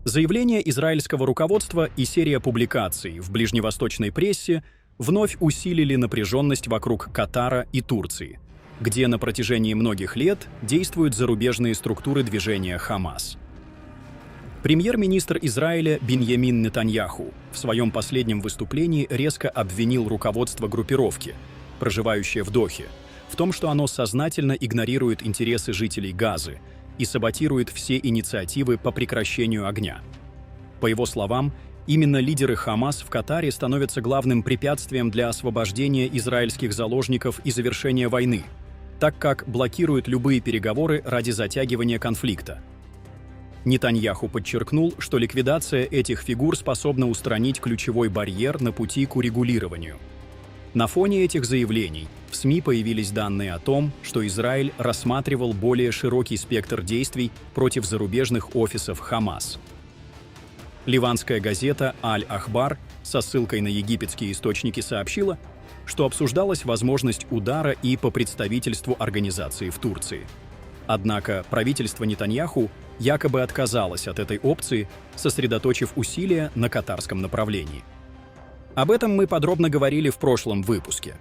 Заявления израильского руководства и серия публикаций в ближневосточной прессе вновь усилили напряженность вокруг Катара и Турции, где на протяжении многих лет действуют зарубежные структуры движения Хамас. Премьер-министр Израиля Биньямин Нетаньяху в своем последнем выступлении резко обвинил руководство группировки, проживающее в Дохе, в том, что оно сознательно игнорирует интересы жителей Газы и саботирует все инициативы по прекращению огня. По его словам, именно лидеры Хамас в Катаре становятся главным препятствием для освобождения израильских заложников и завершения войны, так как блокируют любые переговоры ради затягивания конфликта. Нетаньяху подчеркнул, что ликвидация этих фигур способна устранить ключевой барьер на пути к урегулированию. На фоне этих заявлений в СМИ появились данные о том, что Израиль рассматривал более широкий спектр действий против зарубежных офисов Хамас. Ливанская газета «Аль-Ахбар» со ссылкой на египетские источники сообщила, что обсуждалась возможность удара и по представительству организации в Турции. Однако правительство Нетаньяху якобы отказалось от этой опции, сосредоточив усилия на катарском направлении. Об этом мы подробно говорили в прошлом выпуске.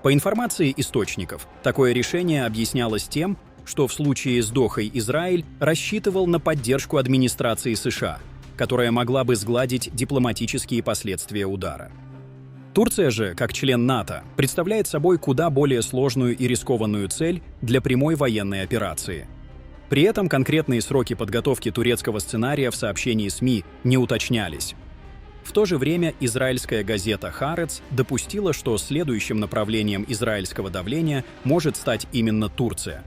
По информации источников, такое решение объяснялось тем, что в случае с Дохой Израиль рассчитывал на поддержку администрации США, которая могла бы сгладить дипломатические последствия удара. Турция же, как член НАТО, представляет собой куда более сложную и рискованную цель для прямой военной операции. При этом конкретные сроки подготовки турецкого сценария в сообщении СМИ не уточнялись. В то же время израильская газета «Хаарец» допустила, что следующим направлением израильского давления может стать именно Турция.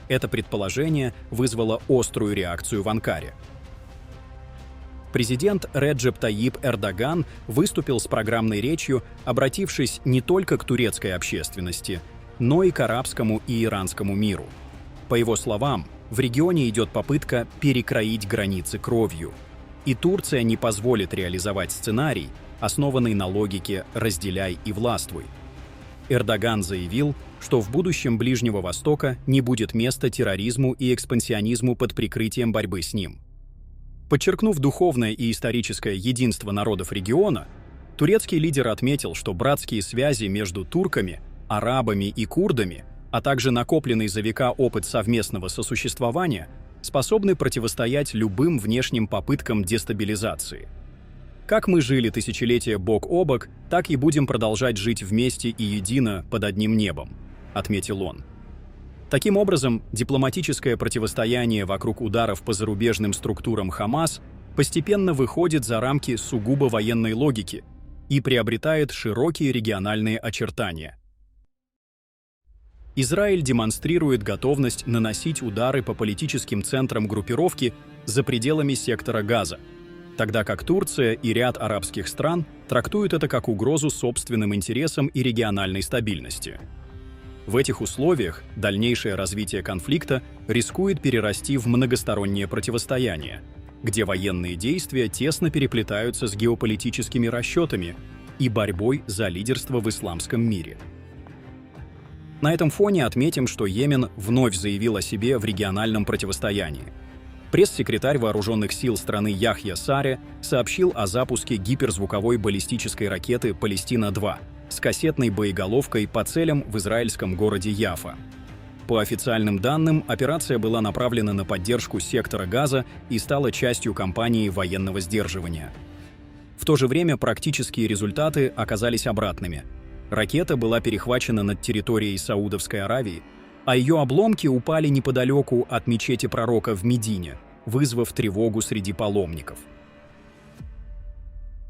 Это предположение вызвало острую реакцию в Анкаре. Президент Реджеп Тайип Эрдоган выступил с программной речью, обратившись не только к турецкой общественности, но и к арабскому и иранскому миру. По его словам, в регионе идет попытка перекроить границы кровью, и Турция не позволит реализовать сценарий, основанный на логике «разделяй и властвуй». Эрдоган заявил, что в будущем Ближнего Востока не будет места терроризму и экспансионизму под прикрытием борьбы с ним. Подчеркнув духовное и историческое единство народов региона, турецкий лидер отметил, что братские связи между турками, арабами и курдами, а также накопленный за века опыт совместного сосуществования способны противостоять любым внешним попыткам дестабилизации. Как мы жили тысячелетия бок о бок, так и будем продолжать жить вместе и едино под одним небом, отметил он. Таким образом, дипломатическое противостояние вокруг ударов по зарубежным структурам Хамас постепенно выходит за рамки сугубо военной логики и приобретает широкие региональные очертания. Израиль демонстрирует готовность наносить удары по политическим центрам группировки за пределами сектора Газа, тогда как Турция и ряд арабских стран трактуют это как угрозу собственным интересам и региональной стабильности. В этих условиях дальнейшее развитие конфликта рискует перерасти в многостороннее противостояние, где военные действия тесно переплетаются с геополитическими расчетами и борьбой за лидерство в исламском мире. На этом фоне отметим, что Йемен вновь заявил о себе в региональном противостоянии. Пресс-секретарь вооруженных сил страны Яхья Саре сообщил о запуске гиперзвуковой баллистической ракеты «Палестина-2» с кассетной боеголовкой по целям в израильском городе Яффа. По официальным данным, операция была направлена на поддержку сектора Газа и стала частью кампании военного сдерживания. В то же время практические результаты оказались обратными. Ракета была перехвачена над территорией Саудовской Аравии, а ее обломки упали неподалеку от мечети Пророка в Медине, вызвав тревогу среди паломников.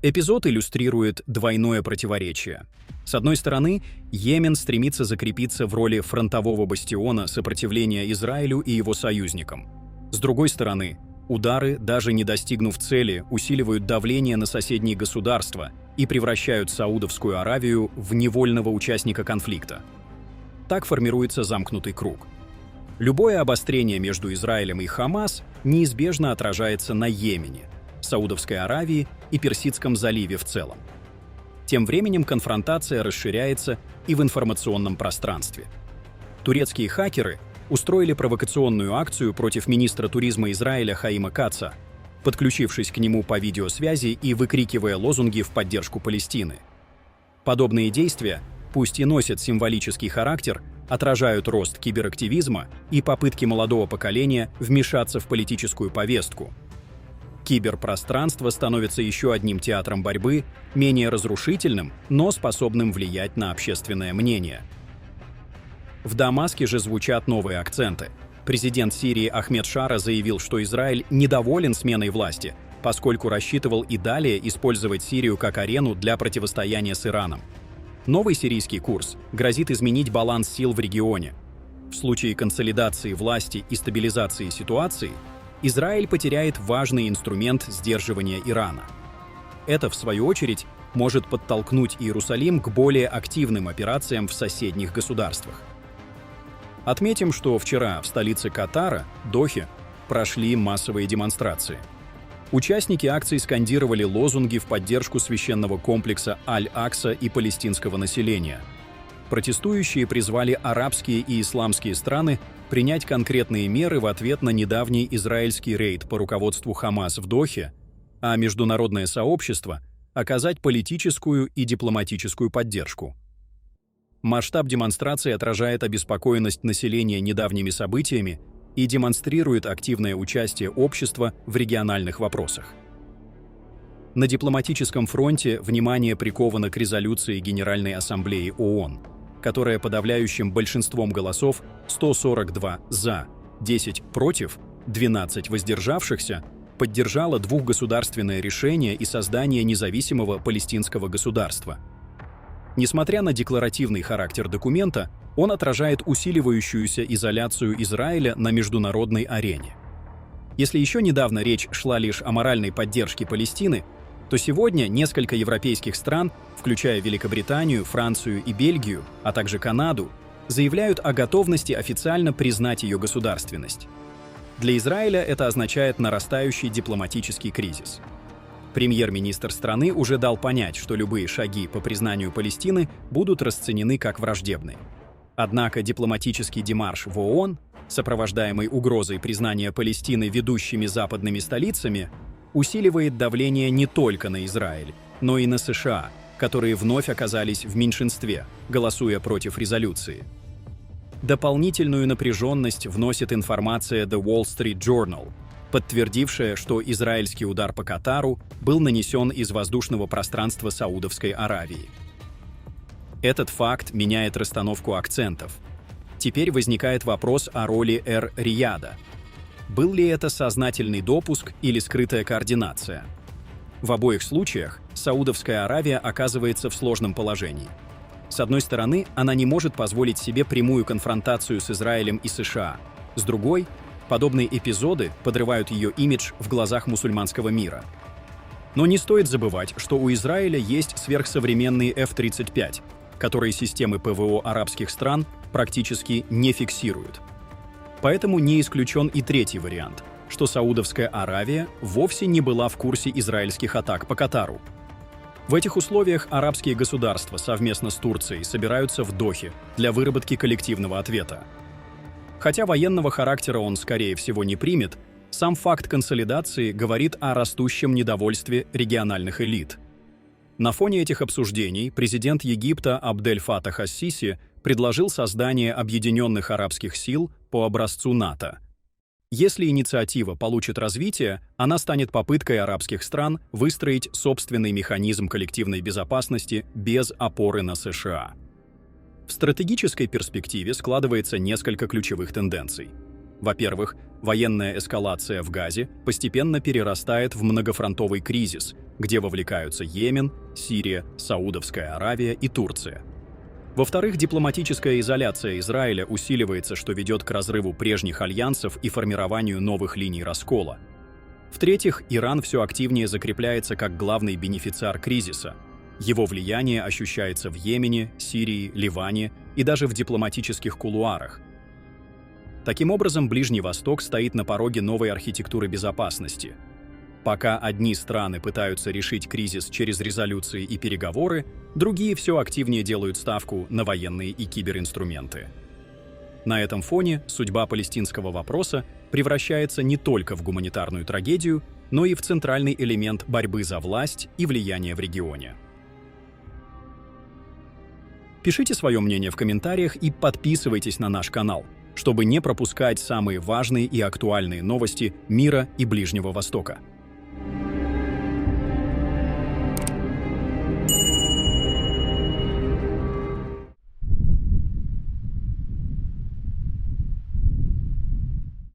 Эпизод иллюстрирует двойное противоречие. С одной стороны, Йемен стремится закрепиться в роли фронтового бастиона сопротивления Израилю и его союзникам. С другой стороны, удары, даже не достигнув цели, усиливают давление на соседние государства и превращают Саудовскую Аравию в невольного участника конфликта. Так формируется замкнутый круг. Любое обострение между Израилем и Хамас неизбежно отражается на Йемене, Саудовской Аравии и Персидском заливе в целом. Тем временем конфронтация расширяется и в информационном пространстве. Турецкие хакеры устроили провокационную акцию против министра туризма Израиля Хаима Каца, подключившись к нему по видеосвязи и выкрикивая лозунги в поддержку Палестины. Подобные действия, пусть и носят символический характер, отражают рост киберактивизма и попытки молодого поколения вмешаться в политическую повестку. Киберпространство становится еще одним театром борьбы, менее разрушительным, но способным влиять на общественное мнение. В Дамаске же звучат новые акценты. Президент Сирии Ахмед Шара заявил, что Израиль недоволен сменой власти, поскольку рассчитывал и далее использовать Сирию как арену для противостояния с Ираном. Новый сирийский курс грозит изменить баланс сил в регионе. В случае консолидации власти и стабилизации ситуации Израиль потеряет важный инструмент сдерживания Ирана. Это, в свою очередь, может подтолкнуть Иерусалим к более активным операциям в соседних государствах. Отметим, что вчера в столице Катара, Дохе, прошли массовые демонстрации. Участники акций скандировали лозунги в поддержку священного комплекса Аль-Акса и палестинского населения. Протестующие призвали арабские и исламские страны принять конкретные меры в ответ на недавний израильский рейд по руководству Хамас в Дохе, а международное сообщество оказать политическую и дипломатическую поддержку. Масштаб демонстрации отражает обеспокоенность населения недавними событиями и демонстрирует активное участие общества в региональных вопросах. На дипломатическом фронте внимание приковано к резолюции Генеральной Ассамблеи ООН, которая подавляющим большинством голосов 142 «за», 10 «против», 12 «воздержавшихся» поддержала двухгосударственное решение и создание независимого палестинского государства. Несмотря на декларативный характер документа, он отражает усиливающуюся изоляцию Израиля на международной арене. Если еще недавно речь шла лишь о моральной поддержке Палестины, то сегодня несколько европейских стран, включая Великобританию, Францию и Бельгию, а также Канаду, заявляют о готовности официально признать ее государственность. Для Израиля это означает нарастающий дипломатический кризис. Премьер-министр страны уже дал понять, что любые шаги по признанию Палестины будут расценены как враждебные. Однако дипломатический демарш в ООН, сопровождаемый угрозой признания Палестины ведущими западными столицами, усиливает давление не только на Израиль, но и на США, которые вновь оказались в меньшинстве, голосуя против резолюции. Дополнительную напряженность вносит информация The Wall Street Journal, подтвердившая, что израильский удар по Катару был нанесен из воздушного пространства Саудовской Аравии. Этот факт меняет расстановку акцентов. Теперь возникает вопрос о роли Эр-Рияда. Был ли это сознательный допуск или скрытая координация? В обоих случаях Саудовская Аравия оказывается в сложном положении. С одной стороны, она не может позволить себе прямую конфронтацию с Израилем и США. С другой, подобные эпизоды подрывают ее имидж в глазах мусульманского мира. Но не стоит забывать, что у Израиля есть сверхсовременные F-35, которые системы ПВО арабских стран практически не фиксируют. Поэтому не исключен и третий вариант, что Саудовская Аравия вовсе не была в курсе израильских атак по Катару. В этих условиях арабские государства совместно с Турцией собираются в Дохе для выработки коллективного ответа. Хотя военного характера он, скорее всего, не примет, сам факт консолидации говорит о растущем недовольстве региональных элит. На фоне этих обсуждений президент Египта Абдель Фатах ас-Сиси предложил создание объединенных арабских сил по образцу НАТО. Если инициатива получит развитие, она станет попыткой арабских стран выстроить собственный механизм коллективной безопасности без опоры на США. В стратегической перспективе складывается несколько ключевых тенденций. Во-первых, военная эскалация в Газе постепенно перерастает в многофронтовый кризис, где вовлекаются Йемен, Сирия, Саудовская Аравия и Турция. Во-вторых, дипломатическая изоляция Израиля усиливается, что ведет к разрыву прежних альянсов и формированию новых линий раскола. В-третьих, Иран все активнее закрепляется как главный бенефициар кризиса. Его влияние ощущается в Йемене, Сирии, Ливане и даже в дипломатических кулуарах. Таким образом, Ближний Восток стоит на пороге новой архитектуры безопасности. Пока одни страны пытаются решить кризис через резолюции и переговоры, другие все активнее делают ставку на военные и киберинструменты. На этом фоне судьба палестинского вопроса превращается не только в гуманитарную трагедию, но и в центральный элемент борьбы за власть и влияние в регионе. Пишите свое мнение в комментариях и подписывайтесь на наш канал, чтобы не пропускать самые важные и актуальные новости мира и Ближнего Востока.